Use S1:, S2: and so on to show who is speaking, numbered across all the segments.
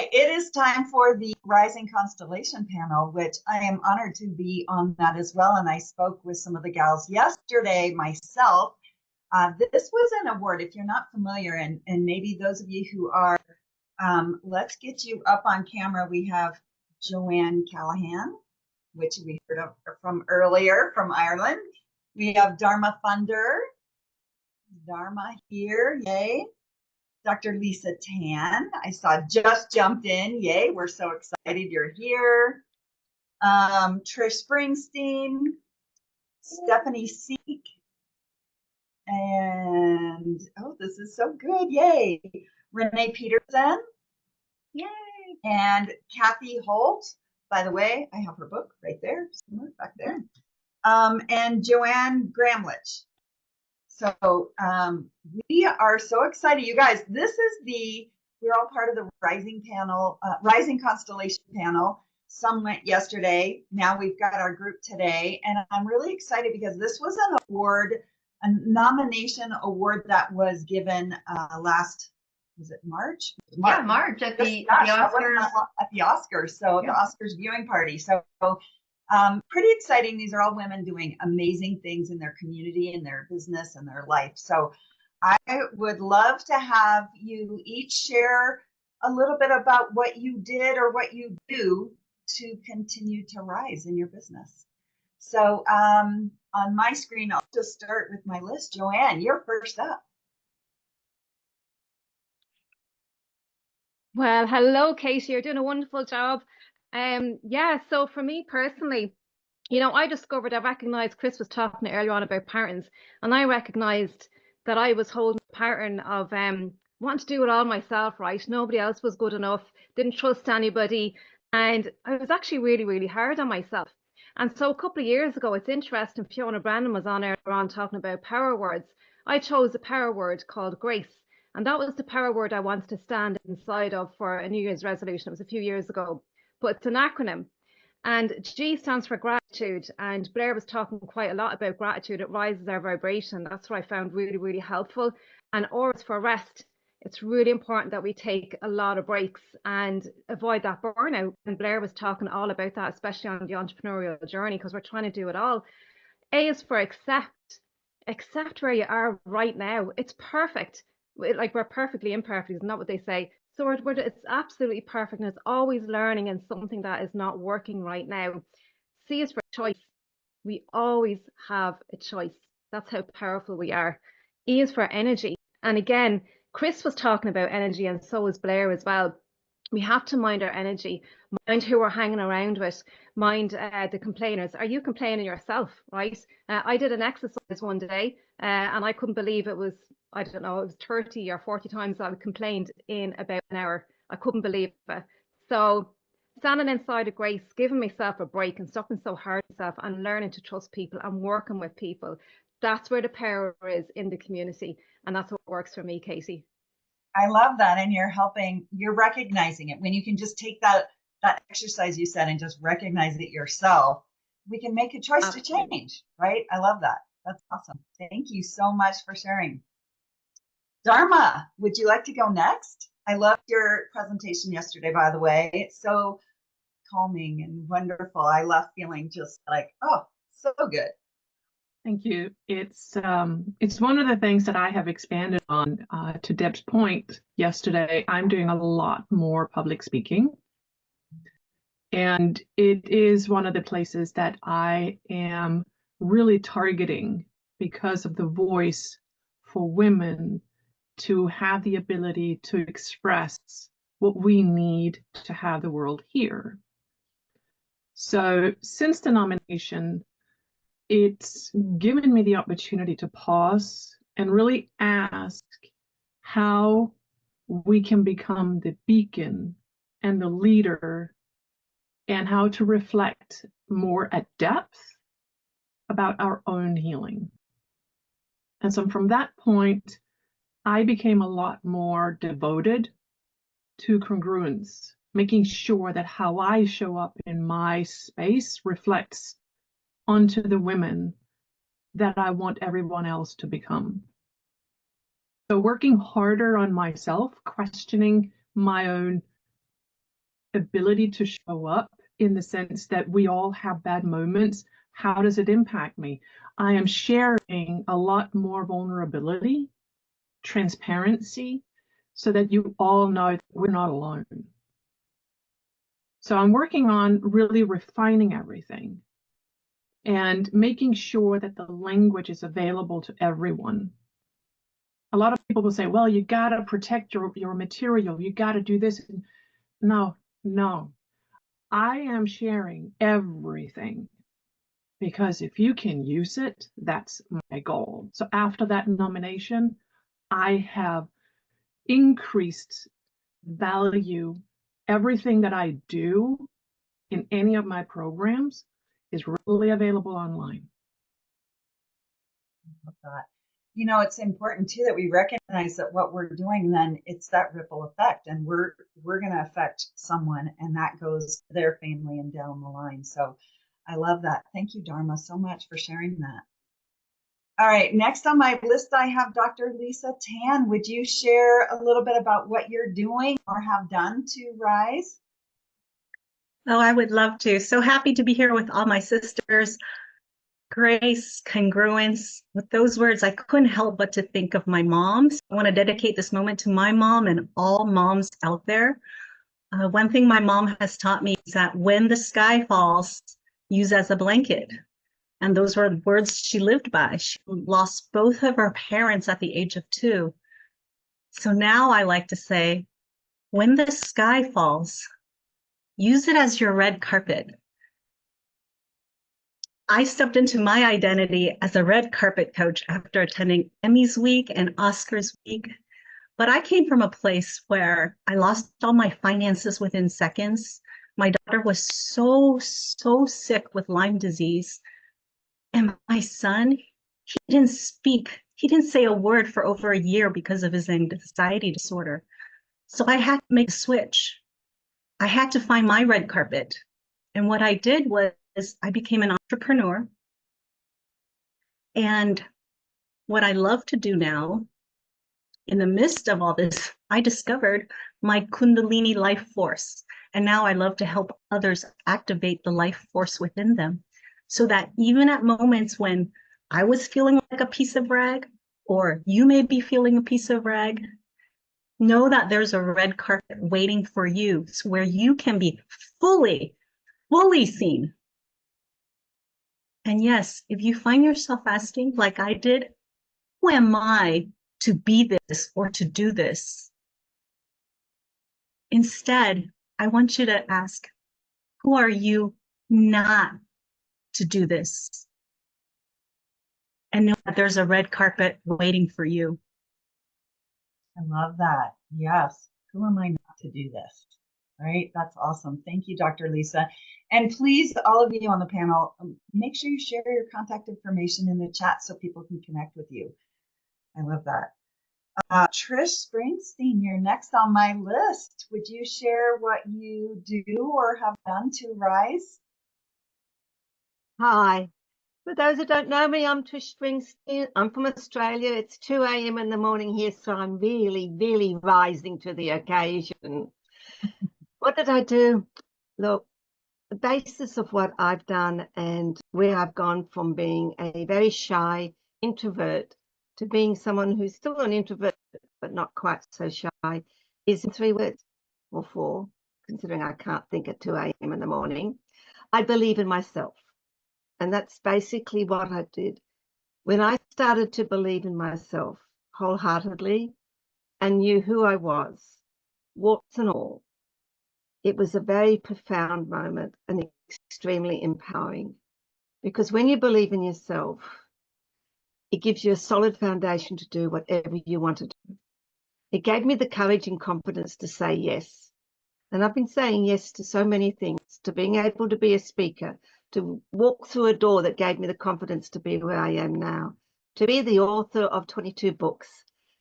S1: Okay, it is time for the Rising Constellation panel, which I am honored to be on that as well. And I spoke with some of the gals yesterday myself. This was an award, if you're not familiar, and maybe those of you who are, let's get you up on camera. We have Joanne Callahan, which we heard of from earlier from Ireland. We have Dharma Funder. Dharma here, yay. Dr. Lisa Tan, I saw just jumped in. Yay, we're so excited you're here. Trish Springsteen, Stephanie Seek, and oh, this is so good. Yay. Renee Peterson. Yay. And Kathy Holt. By the way, I have her book right there, somewhere back there. And Joanne Gramlich. So we are so excited, you guys. This is we're all part of the Rising panel, Rising Constellation panel. Some went yesterday. Now we've got our group today, and I'm really excited because this was an award, a nomination award that was given last. Was it March?
S2: Yeah, March at the Oscars.
S1: At the Oscars. So yeah. The Oscars viewing party. So. Pretty exciting. These are all women doing amazing things in their community, in their business, and their life. So I would love to have you each share a little bit about what you did or what you do to continue to rise in your business. So on my screen, I'll just start with my list. Joanne, you're first up.
S3: Well, hello, Katie. You're doing a wonderful job. Yeah, so for me personally, you know, I recognized Chris was talking earlier on about patterns, and I recognized that I was holding a pattern of wanting to do it all myself, right? Nobody else was good enough, didn't trust anybody, and I was actually really, really hard on myself. And so a couple of years ago, it's interesting, Fiona Brandon was on earlier on talking about power words. I chose a power word called grace. And that was the power word I wanted to stand inside of for a New Year's resolution. It was a few years ago, but it's an acronym. And G stands for gratitude. And Blair was talking quite a lot about gratitude. It rises our vibration. That's what I found really, really helpful. And R is for rest. It's really important that we take a lot of breaks and avoid that burnout. And Blair was talking all about that, especially on the entrepreneurial journey, because we're trying to do it all. A is for accept. Accept where you are right now. It's perfect. Like, we're perfectly imperfect, isn't that what they say? So it's absolutely perfect, and it's always learning in something that is not working right now. C is for choice. We always have a choice. That's how powerful we are. E is for energy. And again, Chris was talking about energy, and so is Blair as well. We have to mind our energy, mind who we're hanging around with, mind the complainers. Are you complaining yourself, right? I did an exercise one day and I couldn't believe it was, I don't know, it was 30 or 40 times I complained in about an hour. I couldn't believe it. So standing inside of grace, giving myself a break and stopping so hard on myself and learning to trust people and working with people. That's where the power is in the community. And that's what works for me, Katie.
S1: I love that. And you're recognizing it. When you can just take that exercise you said and just recognize it yourself, we can make a choice Absolutely. To change, right? I love that. That's awesome. Thank you so much for sharing. Dharma, would you like to go next? I loved your presentation yesterday, by the way. It's so calming and wonderful. I left feeling just like, oh, so good.
S4: Thank you. It's one of the things that I have expanded on. To Deb's point yesterday, I'm doing a lot more public speaking. And it is one of the places that I am really targeting because of the voice for women to have the ability to express what we need to have the world hear. So since the nomination, it's given me the opportunity to pause and really ask how we can become the beacon and the leader, and how to reflect more at depth about our own healing. And so from that point, I became a lot more devoted to congruence, making sure that how I show up in my space reflects onto the women that I want everyone else to become. So working harder on myself, questioning my own ability to show up in the sense that we all have bad moments. How does it impact me? I am sharing a lot more vulnerability, transparency, so that you all know that we're not alone. So I'm working on really refining everything and making sure that the language is available to everyone. A lot of people will say, well, you got to protect your material. You got to do this. No. I am sharing everything because if you can use it, that's my goal. So after that nomination, I have increased value. Everything that I do in any of my programs is really available online.
S1: I love that. You know, it's important too that we recognize that what we're doing, then it's that ripple effect, and we're going to affect someone, and that goes to their family and down the line. So I love that. Thank you, Dharma, so much for sharing that. All right, next on my list, I have Dr. Lisa Tan. Would you share a little bit about what you're doing or have done to rise?
S5: Oh, I would love to. So happy to be here with all my sisters. Grace, congruence. With those words, I couldn't help but to think of my moms. I want to dedicate this moment to my mom and all moms out there. One thing my mom has taught me is that when the sky falls, use as a blanket. And those were words she lived by. She lost both of her parents at the age of 2. So now I like to say, when the sky falls, use it as your red carpet. I stepped into my identity as a red carpet coach after attending Emmys Week and Oscars Week. But I came from a place where I lost all my finances within seconds. My daughter was so sick with Lyme disease. And my son, he didn't speak. He didn't say a word for over a year because of his anxiety disorder. So I had to make a switch. I had to find my red carpet. And what I did was I became an entrepreneur. And what I love to do now, in the midst of all this, I discovered my Kundalini life force. And now I love to help others activate the life force within them, so that even at moments when I was feeling like a piece of rag, or you may be feeling a piece of rag, know that there's a red carpet waiting for you, so where you can be fully seen. And yes, if you find yourself asking, like I did, who am I to be this or to do this? Instead, I want you to ask, who are you not to do this? And know that there's a red carpet waiting for you.
S1: I love that. Yes. Who am I not to do this? Right? That's awesome. Thank you, Dr. Lisa. And please, all of you on the panel, make sure you share your contact information in the chat so people can connect with you. I love that. Trish Springsteen, you're next on my list. Would you share what you do or have done to rise?
S6: Hi. For those who don't know me, I'm Trish Springsteen. I'm from Australia. It's 2 a.m. in the morning here, so I'm really rising to the occasion. What did I do? Look, the basis of what I've done and where I've gone from being a very shy introvert to being someone who's still an introvert, but not quite so shy, is in 3 words, or 4, considering I can't think at 2 a.m. in the morning. I believe in myself. And that's basically what I did. When I started to believe in myself wholeheartedly and knew who I was, warts and all, it was a very profound moment and extremely empowering. Because when you believe in yourself, it gives you a solid foundation to do whatever you want to do. It gave me the courage and confidence to say yes. And I've been saying yes to so many things, to being able to be a speaker, to walk through a door that gave me the confidence to be where I am now, to be the author of 22 books,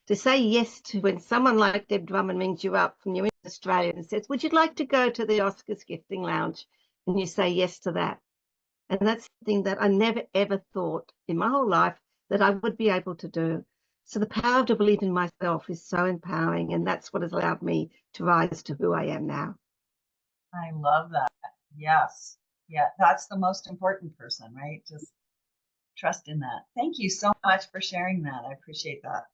S6: to say yes to when someone like Deb Drummond rings you up from New Australia and says, would you like to go to the Oscars gifting lounge? And you say yes to that. And that's something that I never, ever thought in my whole life that I would be able to do. So the power to believe in myself is so empowering, and that's what has allowed me to rise to who I am now.
S1: I love that. Yes. Yeah, that's the most important person, right? Just trust in that. Thank you so much for sharing that. I appreciate that.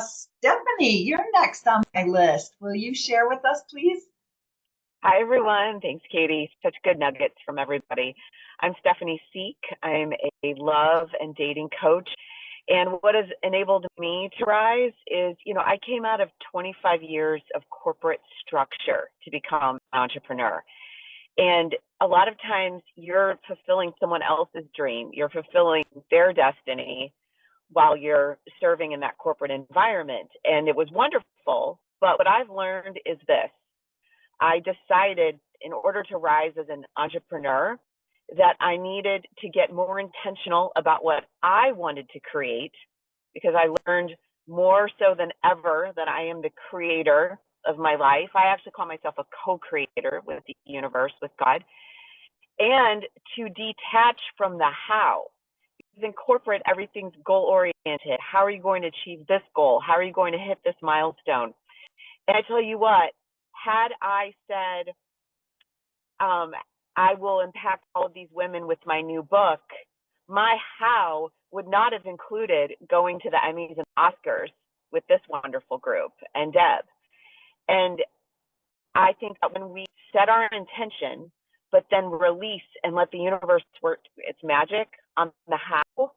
S1: Stephanie, you're next on my list. Will you share with us, please?
S7: Hi, everyone. Thanks, Katie. Such good nuggets from everybody. I'm Stephanie Seek. I'm a love and dating coach. And what has enabled me to rise is, I came out of 25 years of corporate structure to become an entrepreneur. And a lot of times you're fulfilling someone else's dream. You're fulfilling their destiny while you're serving in that corporate environment. And it was wonderful. But what I've learned is this. I decided in order to rise as an entrepreneur that I needed to get more intentional about what I wanted to create, because I learned more so than ever that I am the creator of my life. I actually call myself a co-creator with the universe, with God, and to detach from the how. Because in corporate, everything's goal-oriented. How are you going to achieve this goal? How are you going to hit this milestone? And I tell you what, had I said, I will impact all of these women with my new book, my how would not have included going to the Emmys and Oscars with this wonderful group and Deb. And I think that when we set our intention, but then release and let the universe work its magic on the how,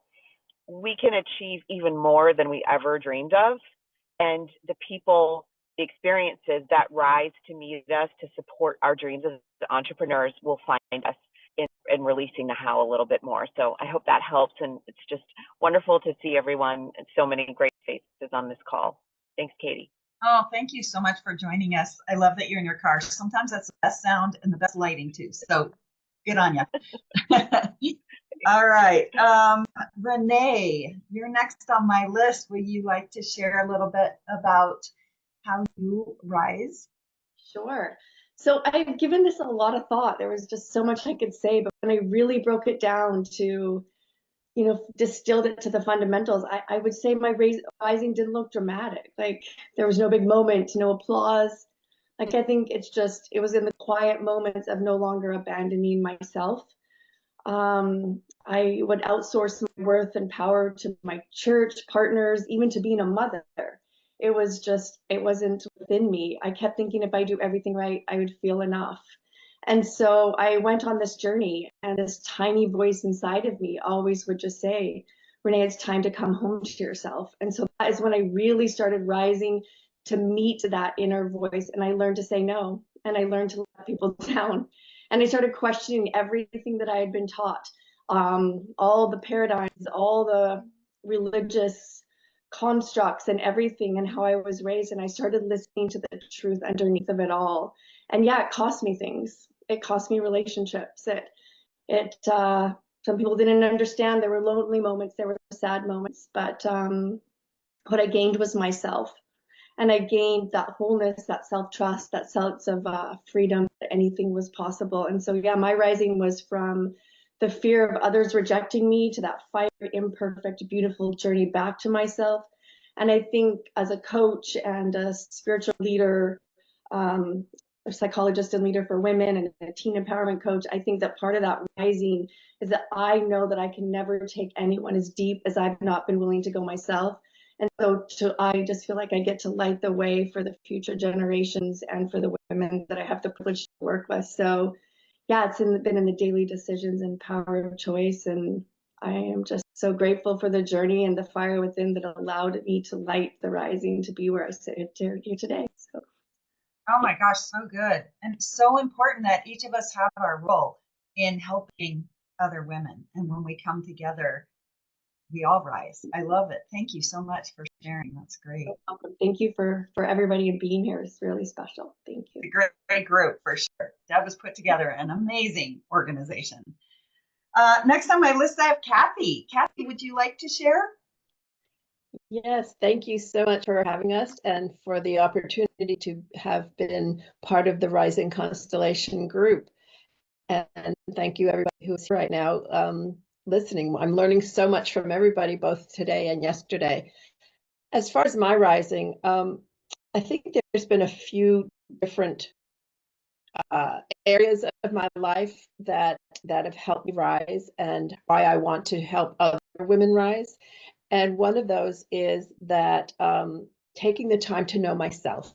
S7: we can achieve even more than we ever dreamed of. And the people, the experiences that rise to meet us to support our dreams as entrepreneurs will find us in releasing the how a little bit more. So I hope that helps. And it's just wonderful to see everyone and so many great faces on this call. Thanks, Katie.
S1: Oh, thank you so much for joining us. I love that you're in your car. Sometimes that's the best sound and the best lighting too. So good on you. All right. Renee, you're next on my list. Would you like to share a little bit about how you rise?
S8: Sure. So I've given this a lot of thought. There was just so much I could say, but when I really broke it down to, distilled it to the fundamentals, I would say my rising didn't look dramatic. Like there was no big moment, no applause. Like I think it was in the quiet moments of no longer abandoning myself. I would outsource my worth and power to my church partners, even to being a mother. It wasn't within me. I kept thinking if I do everything right, I would feel enough. And so I went on this journey, and this tiny voice inside of me always would just say, Renee, it's time to come home to yourself. And so that is when I really started rising to meet that inner voice. And I learned to say no, and I learned to let people down. And I started questioning everything that I had been taught, all the paradigms, all the religious constructs and everything, and how I was raised. And I started listening to the truth underneath of it all. And yeah, it cost me things. It cost me relationships. Some people didn't understand. There were lonely moments, there were sad moments, but what I gained was myself. And I gained that wholeness, that self-trust, that sense of freedom, that anything was possible. And so, yeah, my rising was from the fear of others rejecting me to that fire, imperfect, beautiful journey back to myself. And I think as a coach and a spiritual leader, a psychologist and leader for women and a teen empowerment coach, I think that part of that rising is that I know that I can never take anyone as deep as I've not been willing to go myself. And so I just feel like I get to light the way for the future generations and for the women that I have the privilege to work with. So yeah, it's been in the daily decisions and power of choice. And I am just so grateful for the journey and the fire within that allowed me to light the rising to be where I sit here today. So.
S1: Oh my gosh, so good. And it's so important that each of us have our role in helping other women. And when we come together, we all rise. I love it. Thank you so much for sharing. That's great.
S8: You're welcome. Thank you for everybody and being here. It's really special. Thank you.
S1: A great group for sure. Deb has put together an amazing organization. Next on my list, I have Kathy. Kathy, would you like to share?
S9: Yes, thank you so much for having us and for the opportunity to have been part of the Rising Constellation group. And thank you everybody who's right now listening. I'm learning so much from everybody, both today and yesterday. As far as my rising, I think there's been a few different areas of my life that have helped me rise and why I want to help other women rise. And one of those is that taking the time to know myself.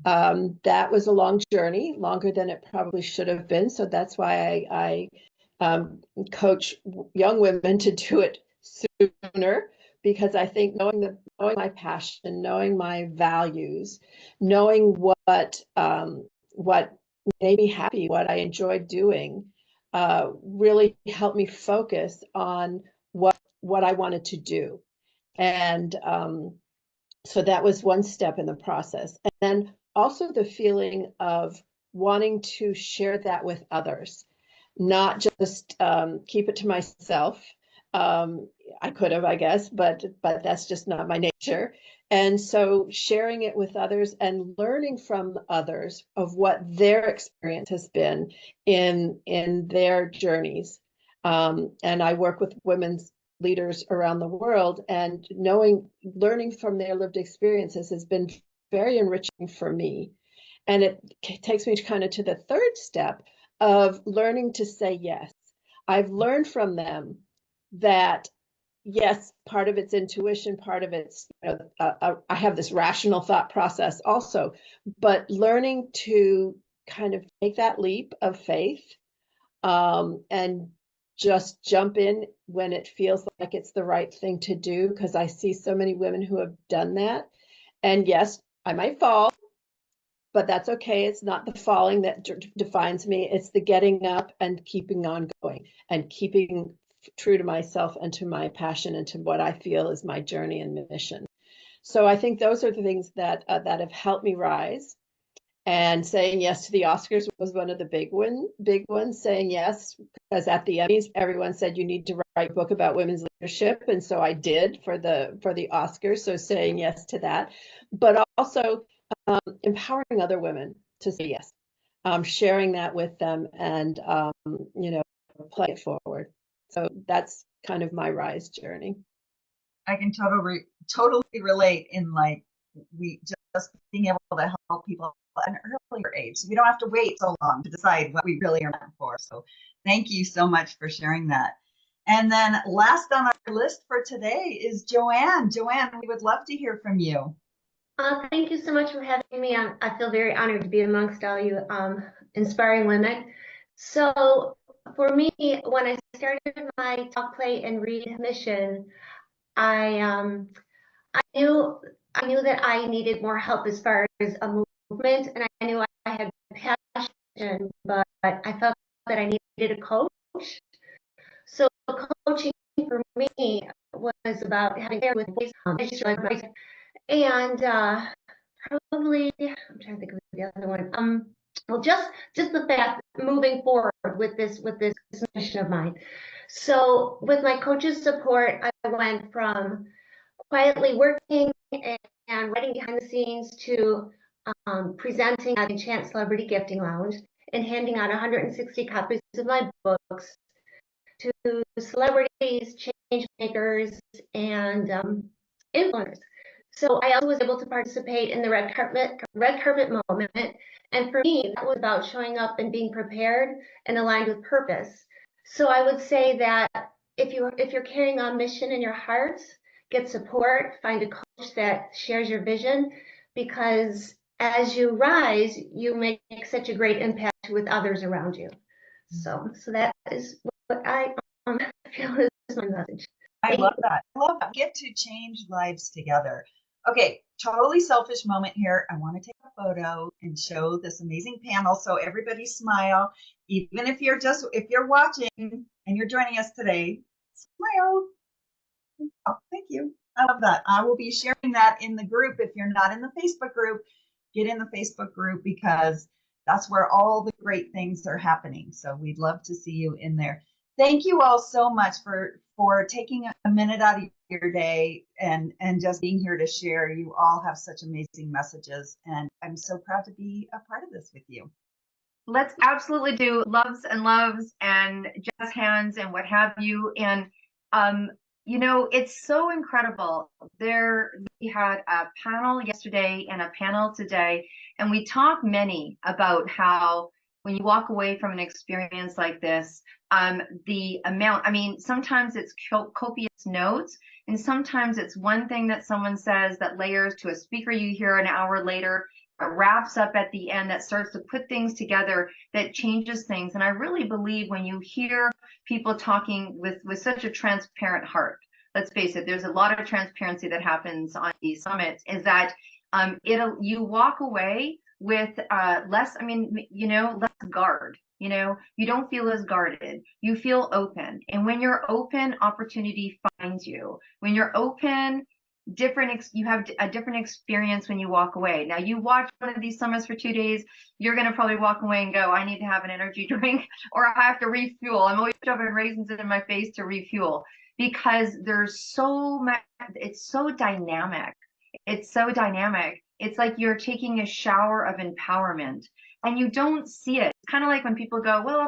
S9: That was a long journey, longer than it probably should have been. So that's why I coach young women to do it sooner, because I think knowing my passion, knowing my values, knowing what made me happy, what I enjoyed doing, really helped me focus on what I wanted to do. And so that was one step in the process. And then also the feeling of wanting to share that with others, not just keep it to myself. I could have, I guess, but that's just not my nature. And so sharing it with others and learning from others of what their experience has been in their journeys. And I work with women's leaders around the world, and learning from their lived experiences has been very enriching for me. And it takes me kind of to the third step of learning to say yes. I've learned from them that yes, part of it's intuition, part of it's, I have this rational thought process also, but learning to kind of take that leap of faith and just jump in when it feels like it's the right thing to do, because I see so many women who have done that. And yes, I might fall, but that's okay. It's not the falling that defines me. It's the getting up and keeping on going and keeping true to myself and to my passion and to what I feel is my journey and mission. So I think those are the things that have helped me rise. And saying yes to the Oscars was one of the big ones, saying yes, because at the Emmys, everyone said you need to write a book about women's leadership. And so I did for the Oscars. So saying yes to that, but also empowering other women to say yes, sharing that with them and, play it forward. So that's kind of my rise journey.
S1: I can totally relate in we just being able to help people at an earlier age. So we don't have to wait so long to decide what we really are meant for. So thank you so much for sharing that. And then last on our list for today is Joanne. Joanne, we would love to hear from you.
S2: Thank you so much for having me. I feel very honored to be amongst all you inspiring women. So for me, when I started my talk, play, and read mission, I knew that I needed more help as far as a movement, and I knew I had passion, but I felt that I needed a coach. So coaching for me was about having care with voice, and probably I'm trying to think of the other one. Well, just the fact moving forward with this mission of mine. So with my coach's support, I went from quietly working and writing behind the scenes to presenting at Enchant Celebrity Gifting Lounge and handing out 160 copies of my books to celebrities, change makers, and influencers. So I also was able to participate in the red carpet moment. And for me, that was about showing up and being prepared and aligned with purpose. So I would say that if you're carrying on mission in your heart, get support, find a coach that shares your vision, because as you rise, you make such a great impact with others around you. So that is what I feel is my message.
S1: I love that. Get to change lives together. Okay, totally selfish moment here. I want to take a photo and show this amazing panel. So everybody smile. Even if you're watching and you're joining us today, smile. Oh, thank you. I love that. I will be sharing that in the group. If you're not in the Facebook group, get in the Facebook group, because that's where all the great things are happening. So we'd love to see you in there. Thank you all so much for taking a minute out of your day and just being here to share. You all have such amazing messages, and I'm so proud to be a part of this with you.
S2: Let's absolutely do loves and jazz hands and what have you. And it's so incredible. We had a panel yesterday and a panel today,
S10: And we talk many about how when you walk away from an experience like this, the amount, I mean, sometimes it's copious notes, and sometimes it's one thing that someone says that layers to a speaker you hear an hour later, wraps up at the end, that starts to put things together, that changes things. And I really believe when you hear people talking with such a transparent heart, let's face it, there's a lot of transparency that happens on these summits, is that you walk away with less, I mean, less guard. You don't feel as guarded. You feel open. And when you're open, opportunity finds you. When you're open, you have a different experience when you walk away. Now, you watch one of these summits for 2 days, you're going to probably walk away and go, I need to have an energy drink, or I have to refuel. I'm always shoving raisins in my face to refuel, because there's so much, it's so dynamic. It's so dynamic. It's like you're taking a shower of empowerment, and you don't see it. It's kind of like when people go, well,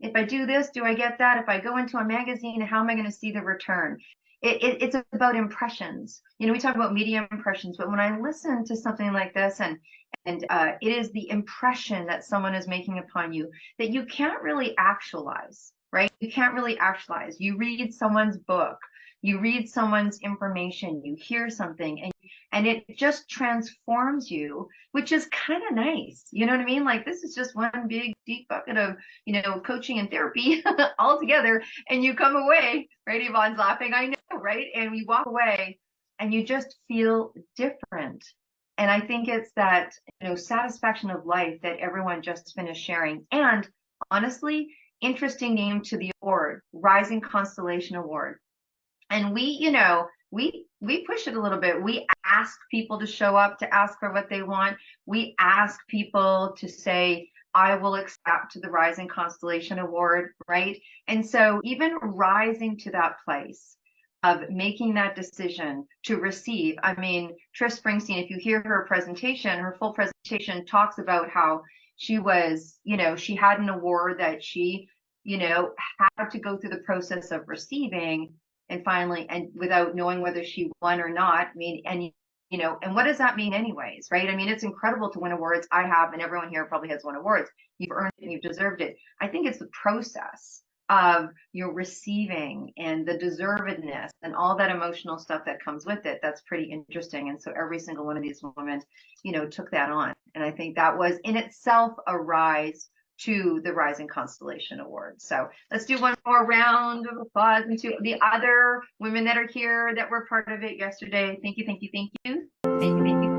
S10: if I do this, do I get that? If I go into a magazine, how am I going to see the return? It's about impressions. We talk about media impressions, but when I listen to something like this, and it is the impression that someone is making upon you that you can't really actualize, right? You can't really actualize. You read someone's book, you read someone's information, you hear something, and it just transforms you, which is kind of nice. You know what I mean? Like, this is just one big deep bucket of, coaching and therapy all together, and you come away, right? Yvonne's laughing, I know, right? And we walk away and you just feel different. And I think it's that, satisfaction of life that everyone just finished sharing. And honestly, interesting name to the award, Rising Constellation Award. And we push it a little bit. We ask people to show up, to ask for what they want. We ask people to say, I will accept the Rising Constellation Award, right? And so even rising to that place of making that decision to receive, I mean, Trish Springsteen, if you hear her presentation, her full presentation talks about how she was, she had an award that she, had to go through the process of receiving, and finally, and without knowing whether she won or not. I mean, and what does that mean anyways, right? I mean, it's incredible to win awards. I have, and everyone here probably has won awards. You've earned it and you've deserved it. I think it's the process of your receiving and the deservedness and all that emotional stuff that comes with it. That's pretty interesting. And so every single one of these women, took that on. And I think that was in itself a rise to the Rising Constellation Award. So let's do one more round of applause and to the other women that are here that were part of it yesterday. Thank you, thank you, thank you. Thank you, thank you.